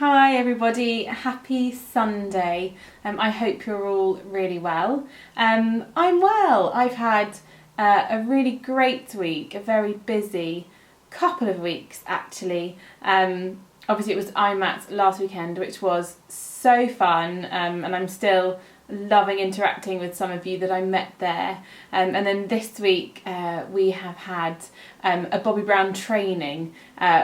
Hi everybody, happy Sunday. I hope you're all really well. I'm well. I've had a really great week, a very busy couple of weeks actually. Obviously it was IMATS last weekend, which was so fun, and I'm still loving interacting with some of you that I met there. And then this week we have had a Bobbi Brown training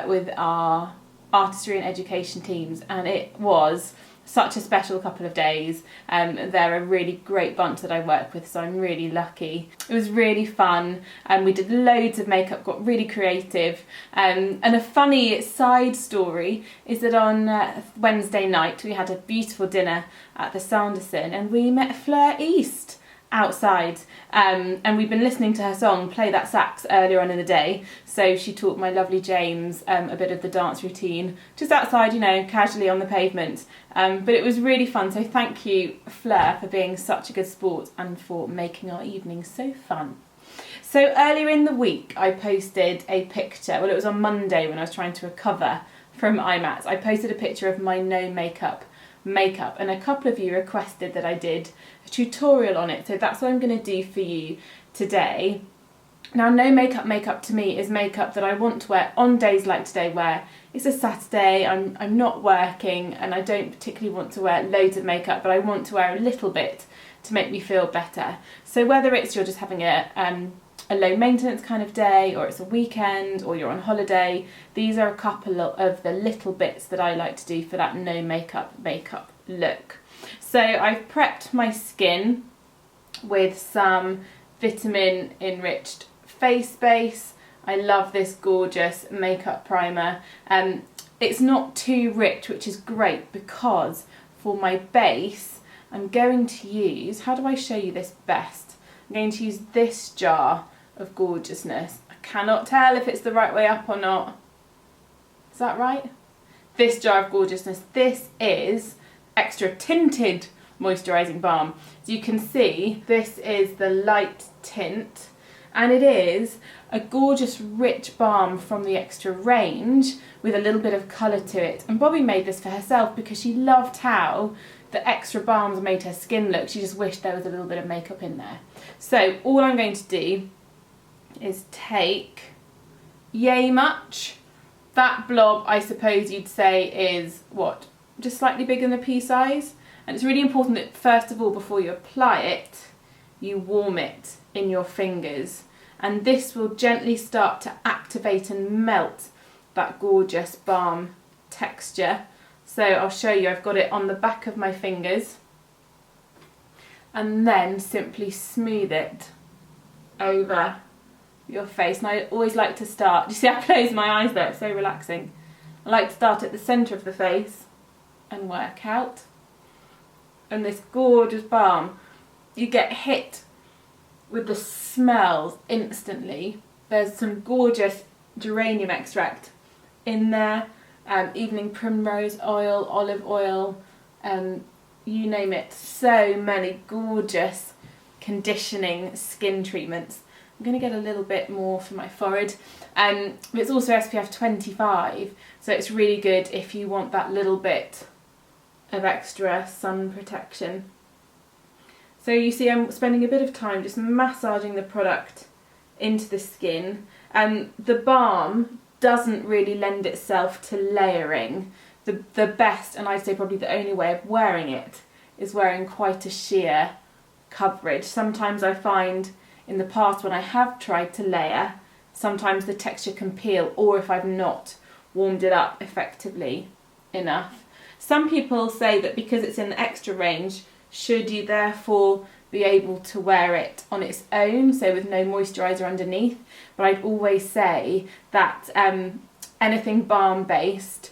with our artistry and education teams, and it was such a special couple of days. They're a really great bunch that I work with, so I'm really lucky. It was really fun, and we did loads of makeup, got really creative, and a funny side story is that on Wednesday night we had a beautiful dinner at the Sanderson and we met Fleur East outside, and we've been listening to her song Play That Sax earlier on in the day, so she taught my lovely James a bit of the dance routine just outside, you know, casually on the pavement, but it was really fun. So thank you, Fleur, for being such a good sport and for making our evening so fun. So earlier in the week I posted a picture, well it was on Monday when I was trying to recover from IMATS, I posted a picture of my no makeup, and a couple of you requested that I did a tutorial on it, so that's what I'm going to do for you today. Now, no makeup to me is makeup that I want to wear on days like today where it's a Saturday, I'm not working and I don't particularly want to wear loads of makeup, but I want to wear a little bit to make me feel better. So whether it's you're just having a low maintenance kind of day, or it's a weekend, or you're on holiday, these are a couple of the little bits that I like to do for that no makeup look. So I've prepped my skin with some vitamin enriched face base. I love this gorgeous makeup primer. It's not too rich, which is great, because for my base I'm going to use, how do I show you this best? I'm going to use this jar of gorgeousness. I cannot tell if it's the right way up or not. Is that right? This jar of gorgeousness. This is extra tinted moisturizing balm. As you can see, this is the light tint, and it is a gorgeous rich balm from the extra range with a little bit of colour to it. And Bobbi made this for herself because she loved how the extra balms made her skin look. She just wished there was a little bit of makeup in there. So all I'm going to do is take yay much. That blob, I suppose you'd say, is what, just slightly bigger than a pea size. And it's really important that first of all, before you apply it, you warm it in your fingers, and this will gently start to activate and melt that gorgeous balm texture. So I'll show you, I've got it on the back of my fingers, and then simply smooth it over your face. And I always like to start, you see I close my eyes there, it's so relaxing. I like to start at the centre of the face and work out. And this gorgeous balm, you get hit with the smells instantly. There's some gorgeous geranium extract in there, evening primrose oil, olive oil, you name it. So many gorgeous conditioning skin treatments. I'm going to get a little bit more for my forehead. But it's also SPF 25, so it's really good if you want that little bit of extra sun protection. So you see I'm spending a bit of time just massaging the product into the skin. The balm doesn't really lend itself to layering. The best, and I'd say probably the only way of wearing it, is wearing quite a sheer coverage. Sometimes I find in the past when I have tried to layer, sometimes the texture can peel, or if I've not warmed it up effectively enough. Some people say that because it's in the extra range, should you therefore be able to wear it on its own, so with no moisturiser underneath, but I'd always say that anything balm based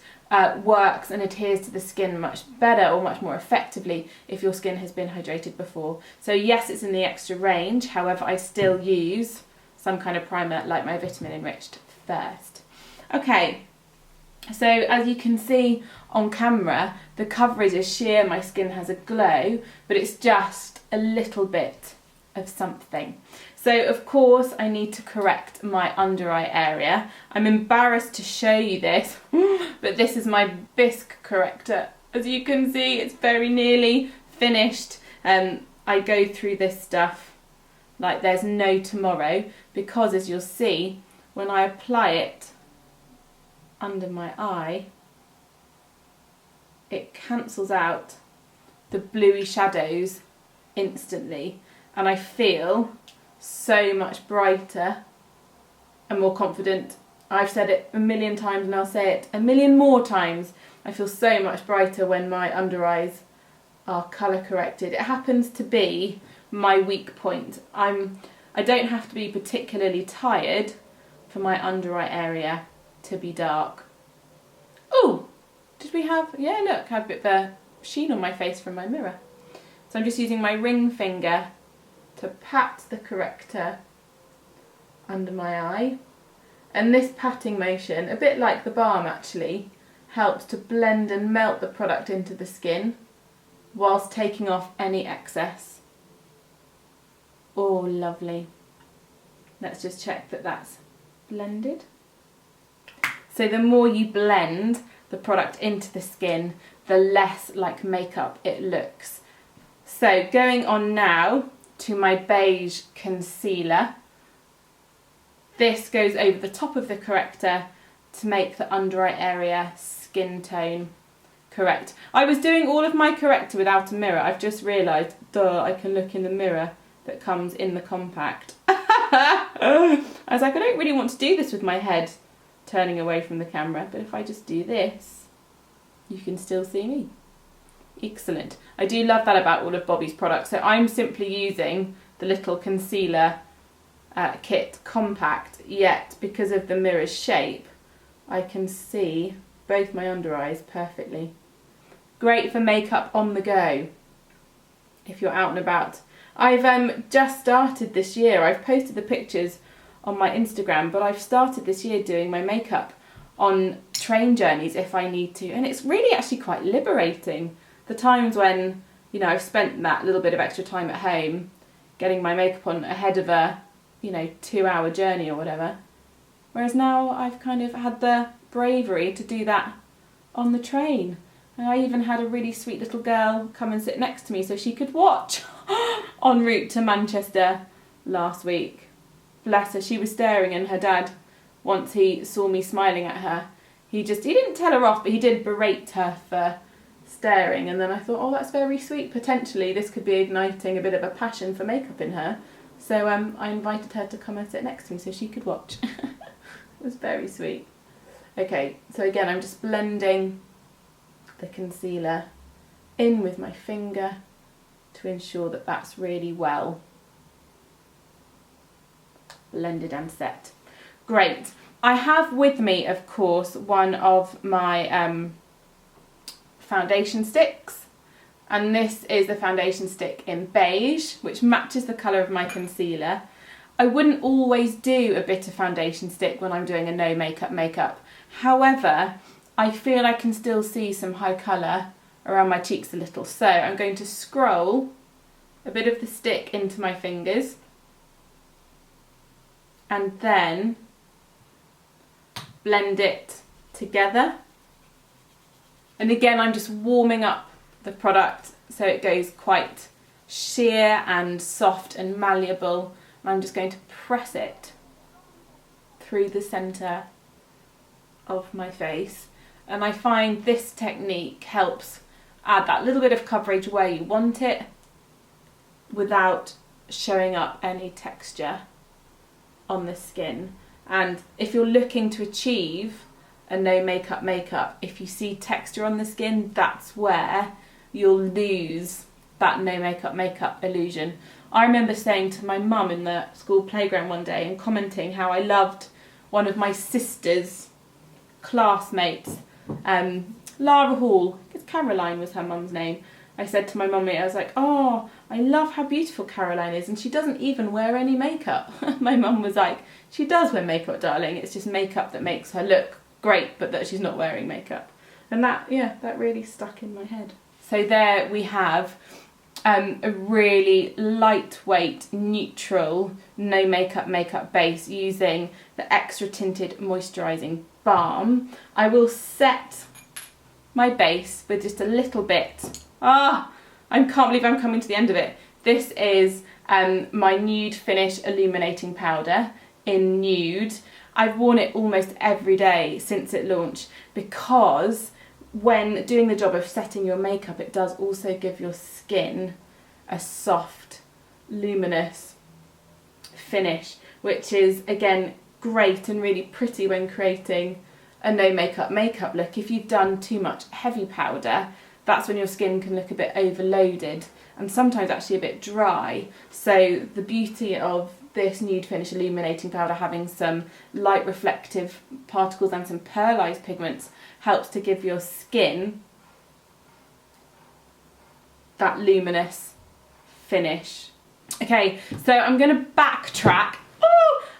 works and adheres to the skin much better or much more effectively if your skin has been hydrated before. So yes, it's in the extra range, however I still use some kind of primer like my vitamin enriched first. Okay, so as you can see on camera, the coverage is sheer, my skin has a glow, but it's just a little bit of something. So of course I need to correct my under eye area. I'm embarrassed to show you this, but this is my Bisque Corrector. As you can see, it's very nearly finished. I go through this stuff like there's no tomorrow, because as you'll see, when I apply it under my eye, it cancels out the bluey shadows instantly, and I feel so much brighter and more confident. I've said it a million times and I'll say it a million more times. I feel so much brighter when my under eyes are colour corrected. It happens to be my weak point. I don't have to be particularly tired for my under eye area to be dark. Oh, did we have, yeah, look, I have a bit of a sheen on my face from my mirror. So I'm just using my ring finger to pat the corrector under my eye. And this patting motion, a bit like the balm actually, helps to blend and melt the product into the skin whilst taking off any excess. Oh, lovely. Let's just check that that's blended. So the more you blend the product into the skin, the less like makeup it looks. So going on now to my beige concealer. This goes over the top of the corrector to make the under eye area skin tone correct. I was doing all of my corrector without a mirror. I've just realised, duh, I can look in the mirror that comes in the compact. I was like, I don't really want to do this with my head turning away from the camera, but if I just do this, you can still see me. Excellent. I do love that about all of Bobbi's products. So I'm simply using the little concealer kit compact, yet because of the mirror's shape, I can see both my under eyes perfectly. Great for makeup on the go, if you're out and about. I've just started this year, I've posted the pictures on my Instagram, but I've started this year doing my makeup on train journeys if I need to, and it's really actually quite liberating. The times when, you know, I've spent that little bit of extra time at home getting my makeup on ahead of a, you know, 2-hour journey or whatever. Whereas now I've kind of had the bravery to do that on the train. And I even had a really sweet little girl come and sit next to me so she could watch en route to Manchester last week. Bless her, she was staring, and her dad, once he saw me smiling at her, he didn't tell her off, but he did berate her for staring. And then I thought, oh, that's very sweet. Potentially this could be igniting a bit of a passion for makeup in her. So I invited her to come and sit next to me so she could watch. It was very sweet. Okay, so again, I'm just blending the concealer in with my finger to ensure that that's really well blended and set. Great. I have with me, of course, one of my foundation sticks, and this is the foundation stick in beige, which matches the colour of my concealer. I wouldn't always do a bit of foundation stick when I'm doing a no makeup. However, I feel I can still see some high colour around my cheeks a little, so I'm going to scroll a bit of the stick into my fingers and then blend it together. And again, I'm just warming up the product so it goes quite sheer and soft and malleable. And I'm just going to press it through the centre of my face. And I find this technique helps add that little bit of coverage where you want it without showing up any texture on the skin. And if you're looking to achieve a no makeup, if you see texture on the skin, that's where you'll lose that no makeup illusion. I remember saying to my mum in the school playground one day and commenting how I loved one of my sister's classmates, Lara Hall, I guess Caroline was her mum's name. I said to my mummy, I was like, oh, I love how beautiful Caroline is, and she doesn't even wear any makeup. My mum was like, she does wear makeup, darling, it's just makeup that makes her look great, but that she's not wearing makeup. And that, yeah, that really stuck in my head. So there we have a really lightweight, neutral, no makeup base using the Extra Tinted Moisturizing Balm. I will set my base with just a little bit. I can't believe I'm coming to the end of it. This is my Nude Finish Illuminating Powder in Nude. I've worn it almost every day since it launched because when doing the job of setting your makeup, it does also give your skin a soft, luminous finish, which is, again, great and really pretty when creating a no makeup look. If you've done too much heavy powder, that's when your skin can look a bit overloaded and sometimes actually a bit dry. So the beauty of this Nude Finish Illuminating Powder having some light reflective particles and some pearlized pigments helps to give your skin that luminous finish. Okay, so I'm going to backtrack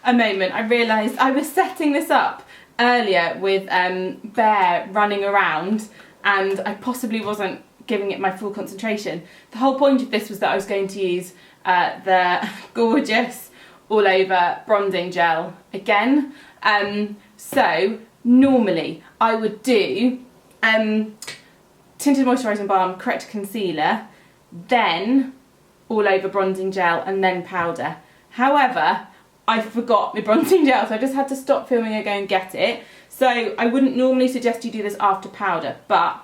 a moment. I realised I was setting this up earlier with Bear running around and I possibly wasn't giving it my full concentration. The whole point of this was that I was going to use the gorgeous all over bronzing gel again. So normally I would do Tinted Moisturising Balm, Corrector Concealer, then all over bronzing gel and then powder. However, I forgot my bronzing gel, so I just had to stop filming and go and get it. So I wouldn't normally suggest you do this after powder, but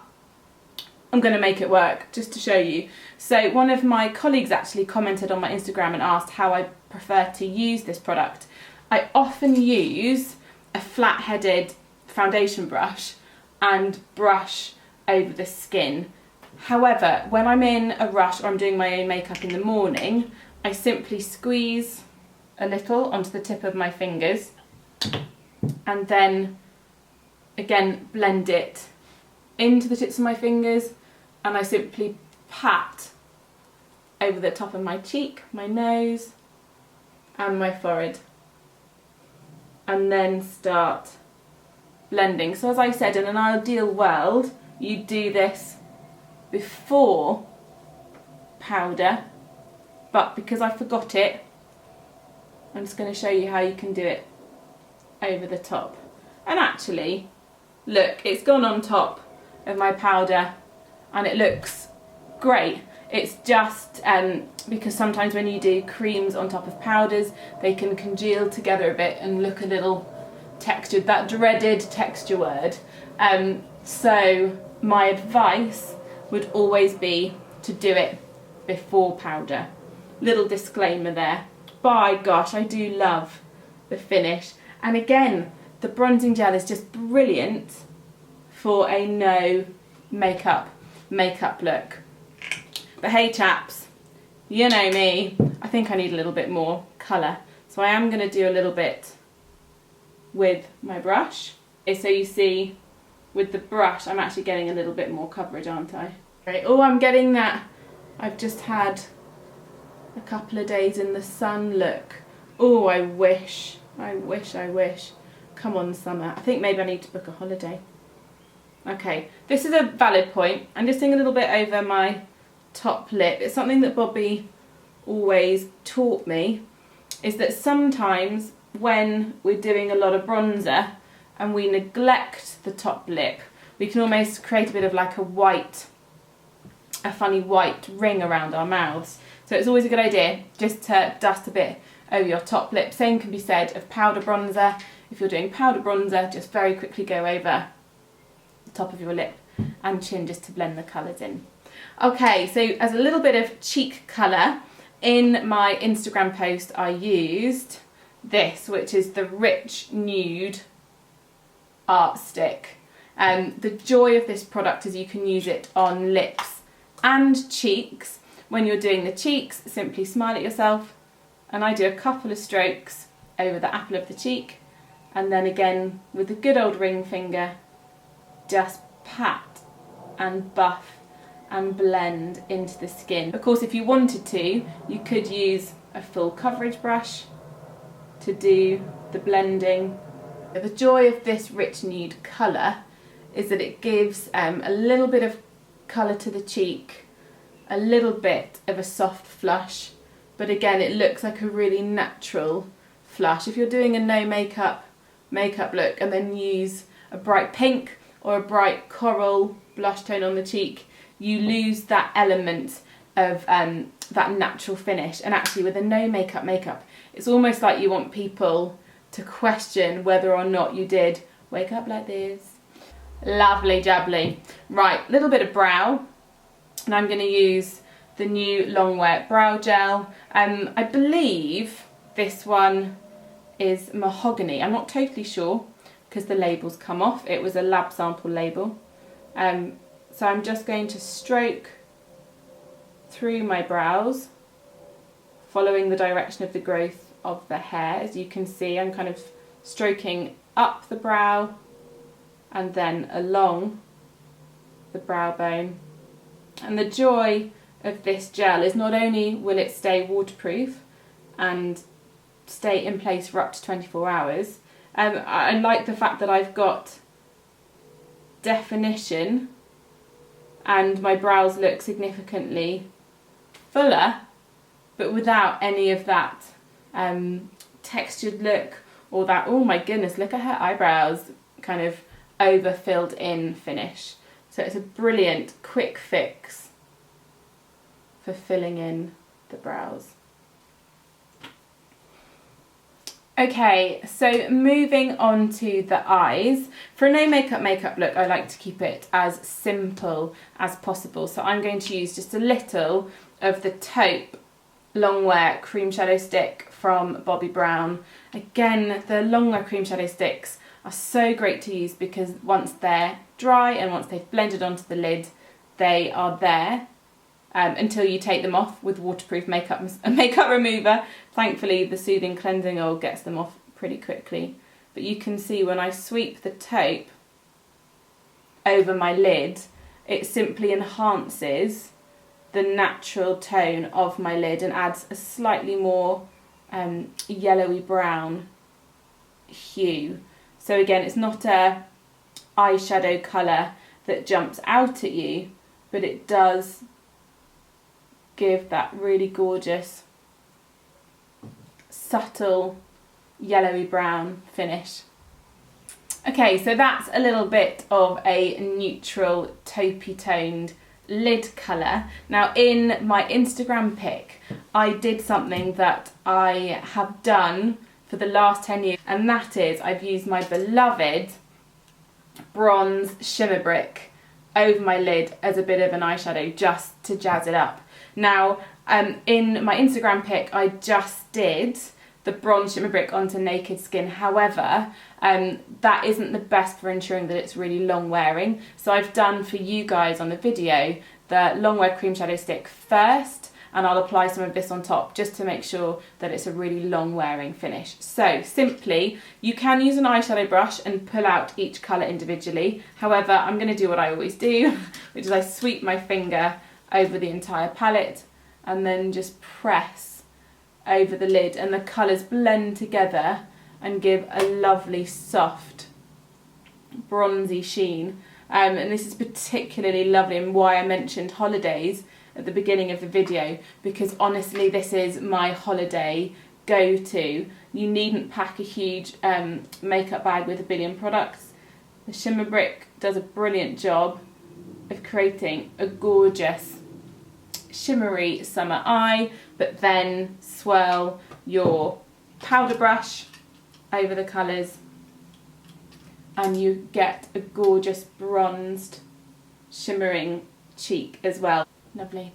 I'm going to make it work just to show you. So one of my colleagues actually commented on my Instagram and asked how I prefer to use this product. I often use a flat-headed foundation brush and brush over the skin. However, when I'm in a rush or I'm doing my own makeup in the morning, I simply squeeze a little onto the tip of my fingers and then again blend it into the tips of my fingers, and I simply pat over the top of my cheek, my nose and my forehead, and then start blending. So as I said, in an ideal world you do this before powder, but because I forgot it, I'm just going to show you how you can do it over the top. And actually, look, it's gone on top of my powder and it looks great. It's just because sometimes when you do creams on top of powders, they can congeal together a bit and look a little textured, that dreaded texture word. So my advice would always be to do it before powder. Little disclaimer there. By gosh, I do love the finish. And again, the bronzing gel is just brilliant for a no makeup look. But hey chaps, you know me, I think I need a little bit more colour. So I am going to do a little bit with my brush. So you see, with the brush, I'm actually getting a little bit more coverage, aren't I? Right. Oh, I'm getting that I've just had a couple of days in the sun look. Oh, I wish. Come on, summer. I think maybe I need to book a holiday. Okay, this is a valid point. I'm just doing a little bit over my top lip. It's something that Bobby always taught me, is that sometimes when we're doing a lot of bronzer and we neglect the top lip, we can almost create a bit of like a funny white ring around our mouths. So it's always a good idea just to dust a bit over your top lip. Same can be said of powder bronzer. If you're doing powder bronzer, just very quickly go over the top of your lip and chin just to blend the colours in. Okay, so as a little bit of cheek colour, in my Instagram post I used this, which is the Rich Nude Art Stick. The joy of this product is you can use it on lips and cheeks. When you're doing the cheeks, simply smile at yourself, and I do a couple of strokes over the apple of the cheek, and then again with the good old ring finger, just pat and buff and blend into the skin. Of course, if you wanted to, you could use a full coverage brush to do the blending. The joy of this rich nude colour is that it gives a little bit of colour to the cheek, a little bit of a soft flush, but again it looks like a really natural flush. If you're doing a no makeup look and then use a bright pink or a bright coral blush tone on the cheek, you lose that element of that natural finish. And actually with a no makeup, it's almost like you want people to question whether or not you did wake up like this. Lovely jubbly. Right, little bit of brow, and I'm going to use the new Long Wear Brow Gel. I believe this one is mahogany. I'm not totally sure because the label's come off. It was a lab sample label. So I'm just going to stroke through my brows, following the direction of the growth of the hair. As you can see, I'm kind of stroking up the brow and then along the brow bone. And the joy of this gel is not only will it stay waterproof and stay in place for up to 24 hours, I like the fact that I've got definition and my brows look significantly fuller, but without any of that textured look or that, oh my goodness, look at her eyebrows, kind of over filled in finish. So it's a brilliant quick fix for filling in the brows. Okay, so moving on to the eyes. For a no makeup look, I like to keep it as simple as possible. So I'm going to use just a little of the taupe Long Wear cream shadow stick from Bobbi Brown. Again, the Long Wear cream shadow sticks are so great to use because once they're dry and once they've blended onto the lid, they are there until you take them off with waterproof makeup remover. Thankfully, the soothing cleansing oil gets them off pretty quickly. But you can see when I sweep the taupe over my lid, it simply enhances the natural tone of my lid and adds a slightly more yellowy brown hue. So again, it's not a eyeshadow colour that jumps out at you, but it does give that really gorgeous, subtle, yellowy brown finish. Okay, so that's a little bit of a neutral taupey toned lid colour. Now in my Instagram pic, I did something that I have done for the last 10 years, and that is I've used my beloved bronze shimmer brick over my lid as a bit of an eyeshadow just to jazz it up. Now in my Instagram pic I just did the bronze shimmer brick onto naked skin, however that isn't the best for ensuring that it's really long wearing, so I've done for you guys on the video the Long Wear cream shadow stick first, and I'll apply some of this on top just to make sure that it's a really long wearing finish. So simply, you can use an eyeshadow brush and pull out each colour individually. However, I'm going to do what I always do, which is I sweep my finger over the entire palette and then just press over the lid, and the colours blend together and give a lovely soft bronzy sheen. And this is particularly lovely, and why I mentioned holidays at the beginning of the video, because honestly this is my holiday go-to. You needn't pack a huge makeup bag with a billion products. The shimmer brick does a brilliant job of creating a gorgeous shimmery summer eye, but then swirl your powder brush over the colours and you get a gorgeous bronzed shimmering cheek as well. Lovely.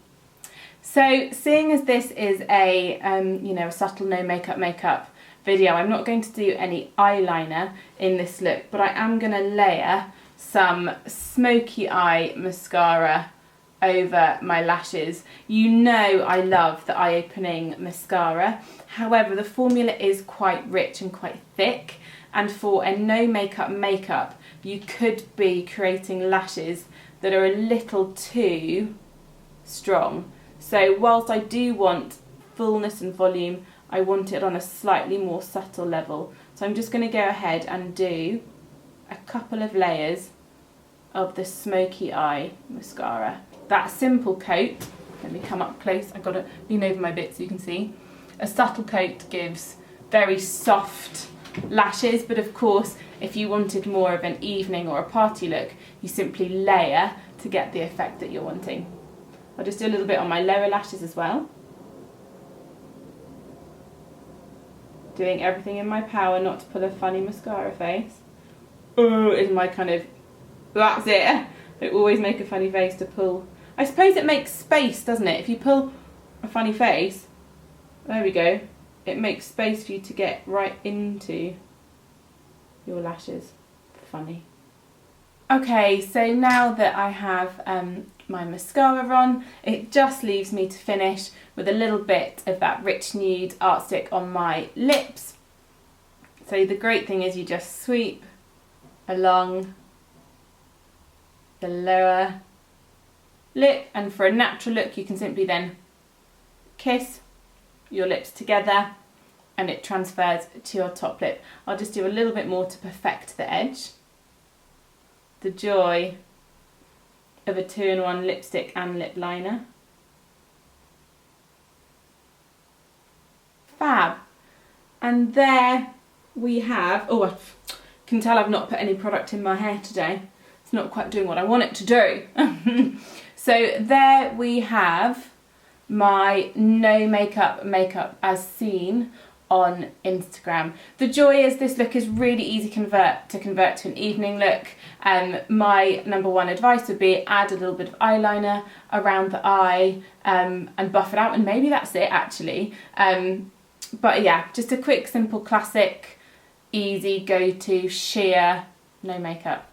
So seeing as this is a a subtle no makeup video, I'm not going to do any eyeliner in this look, but I am going to layer some Smoky Eye Mascara over my lashes. You know I love the eye opening mascara, however the formula is quite rich and quite thick, and for a no makeup you could be creating lashes that are a little too strong. So whilst I do want fullness and volume, I want it on a slightly more subtle level. So I'm just going to go ahead and do a couple of layers of the Smoky Eye Mascara. That simple coat Let me come up close. I've got to lean over my bit so you can see. A subtle coat gives very soft lashes, but of course, if you wanted more of an evening or a party look, you simply layer to get the effect that you're wanting. I'll just do a little bit on my lower lashes as well. Doing everything in my power not to pull a funny mascara face. Oh, is my kind of, that's it. I always make a funny face to pull. I suppose it makes space, doesn't it? If you pull a funny face, there we go. It makes space for you to get right into your lashes. Funny. Okay, so now that I have my mascara on, it just leaves me to finish with a little bit of that rich nude art stick on my lips. So the great thing is you just sweep along the lower lip, and for a natural look you can simply then kiss your lips together and it transfers to your top lip. I'll just do a little bit more to perfect the edge. The joy of a 2-in-1 lipstick and lip liner. Fab. And there we have, oh, I can tell I've not put any product in my hair today. It's not quite doing what I want it to do. So there we have my no makeup as seen on Instagram. The joy is this look is really easy to convert to an evening look. My number one advice would be add a little bit of eyeliner around the eye and buff it out, and maybe that's it actually. But yeah, just a quick, simple, classic, easy go-to sheer no makeup.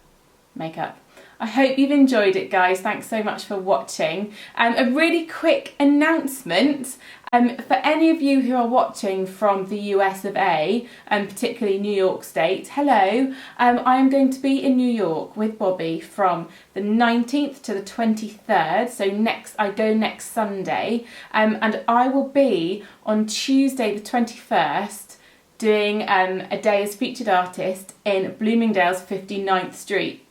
I hope you've enjoyed it, guys. Thanks so much for watching. A really quick announcement. For any of you who are watching from the US of A, and particularly New York State, hello. I am going to be in New York with Bobby from the 19th to the 23rd. So I go next Sunday. And I will be on Tuesday the 21st doing a day as featured artist in Bloomingdale's 59th Street.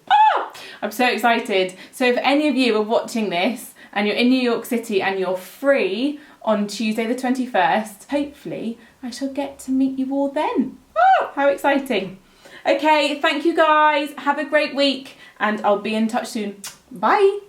I'm so excited. So if any of you are watching this and you're in New York City and you're free on Tuesday the 21st, hopefully I shall get to meet you all then. Oh, how exciting. Okay, thank you guys. Have a great week and I'll be in touch soon. Bye.